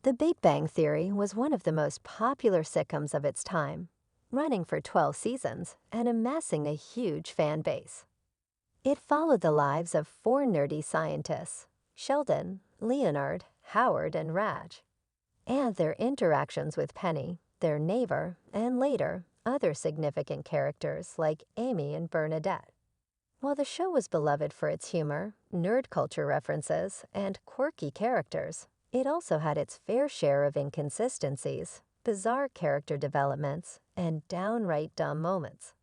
The Big Bang Theory was one of the most popular sitcoms of its time, running for 12 seasons and amassing a huge fan base. It followed the lives of four nerdy scientists, Sheldon, Leonard, Howard, and Raj, and their interactions with Penny, their neighbor, and later, other significant characters like Amy and Bernadette. While the show was beloved for its humor, nerd culture references, and quirky characters, it also had its fair share of inconsistencies, bizarre character developments, and downright dumb moments.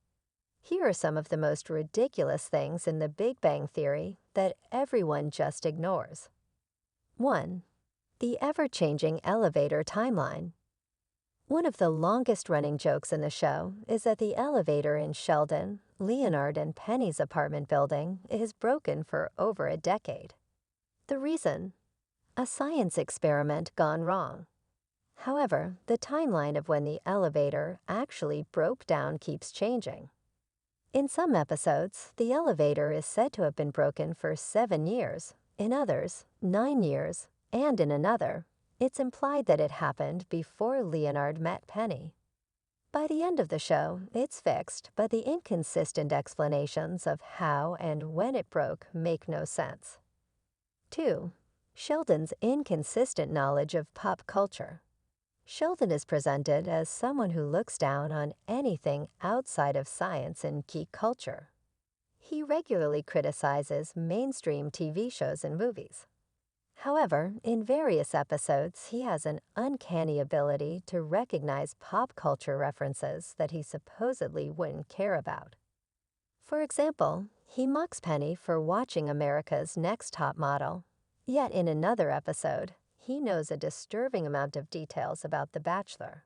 Here are some of the most ridiculous things in The Big Bang Theory that everyone just ignores. 1. The ever-changing elevator timeline. One of the longest-running jokes in the show is that the elevator in Sheldon, Leonard, and Penny's apartment building is broken for over a decade. The reason? A science experiment gone wrong. However, the timeline of when the elevator actually broke down keeps changing. In some episodes, the elevator is said to have been broken for 7 years, in others, 9 years, and in another, it's implied that it happened before Leonard met Penny. By the end of the show, it's fixed, but the inconsistent explanations of how and when it broke make no sense. 2. Sheldon's inconsistent knowledge of pop culture. Sheldon is presented as someone who looks down on anything outside of science and geek culture. He regularly criticizes mainstream TV shows and movies. However, in various episodes, he has an uncanny ability to recognize pop culture references that he supposedly wouldn't care about. For example, he mocks Penny for watching America's Next Top Model, yet in another episode, he knows a disturbing amount of details about The Bachelor.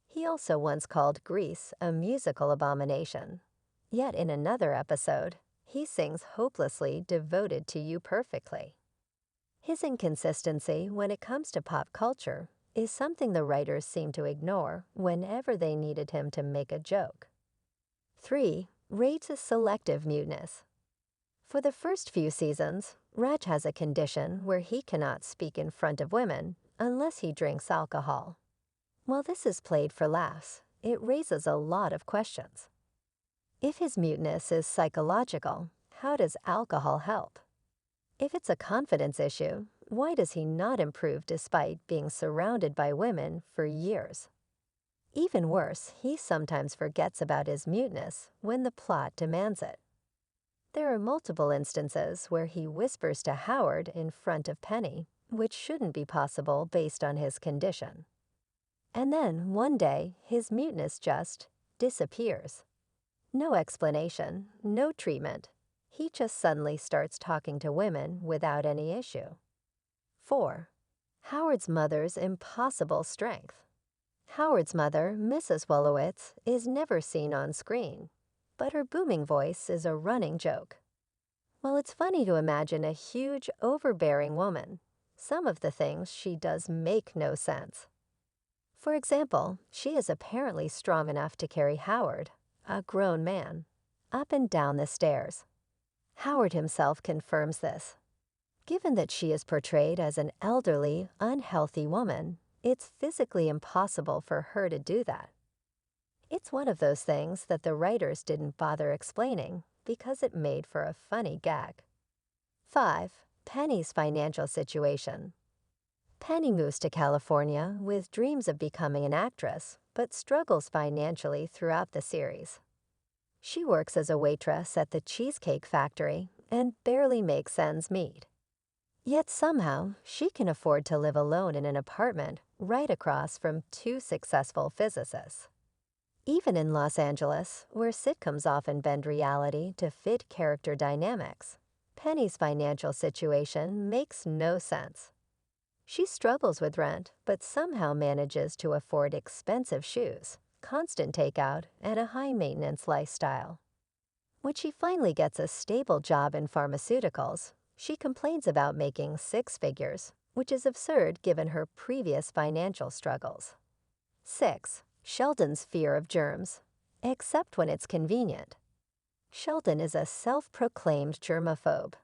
He also once called Grease a musical abomination, yet in another episode, he sings hopelessly Devoted to You Perfectly. His inconsistency when it comes to pop culture is something the writers seem to ignore whenever they needed him to make a joke. 3. Raj's selective muteness. For the first few seasons, Raj has a condition where he cannot speak in front of women unless he drinks alcohol. While this is played for laughs, it raises a lot of questions. If his muteness is psychological, how does alcohol help? If it's a confidence issue, why does he not improve despite being surrounded by women for years? Even worse, he sometimes forgets about his muteness when the plot demands it. There are multiple instances where he whispers to Howard in front of Penny, which shouldn't be possible based on his condition. And then, one day, his muteness just disappears. No explanation, no treatment. He just suddenly starts talking to women without any issue. 4. Howard's mother's impossible strength. Howard's mother, Mrs. Wolowitz, is never seen on screen, but her booming voice is a running joke. While it's funny to imagine a huge, overbearing woman, some of the things she does make no sense. For example, she is apparently strong enough to carry Howard, a grown man, up and down the stairs. Howard himself confirms this. Given that she is portrayed as an elderly, unhealthy woman, it's physically impossible for her to do that. It's one of those things that the writers didn't bother explaining because it made for a funny gag. 5. Penny's financial situation. Penny moves to California with dreams of becoming an actress, but struggles financially throughout the series. She works as a waitress at the Cheesecake Factory and barely makes ends meet. Yet somehow, she can afford to live alone in an apartment right across from two successful physicists. Even in Los Angeles, where sitcoms often bend reality to fit character dynamics, Penny's financial situation makes no sense. She struggles with rent, but somehow manages to afford expensive shoes, constant takeout, and a high-maintenance lifestyle. When she finally gets a stable job in pharmaceuticals, she complains about making 6 figures, which is absurd given her previous financial struggles. 6. Sheldon's fear of germs, except when it's convenient. Sheldon is a self-proclaimed germaphobe.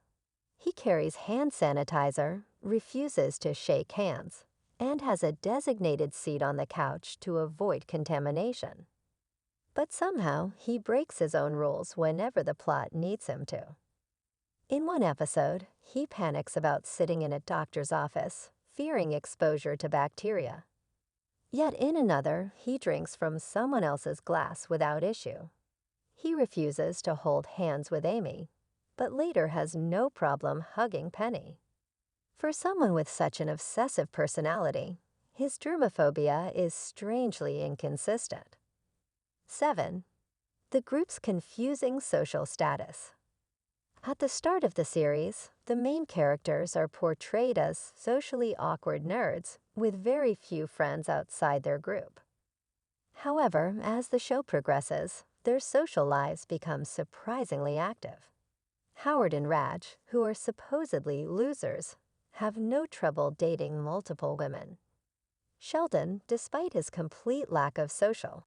He carries hand sanitizer, refuses to shake hands, and has a designated seat on the couch to avoid contamination. But somehow, he breaks his own rules whenever the plot needs him to. In one episode, he panics about sitting in a doctor's office, fearing exposure to bacteria. Yet in another, he drinks from someone else's glass without issue. He refuses to hold hands with Amy, but later has no problem hugging Penny. For someone with such an obsessive personality, his germophobia is strangely inconsistent. 7. The group's confusing social status. At the start of the series, the main characters are portrayed as socially awkward nerds with very few friends outside their group. However, as the show progresses, their social lives become surprisingly active. Howard and Raj, who are supposedly losers, have no trouble dating multiple women. Sheldon, despite his complete lack of social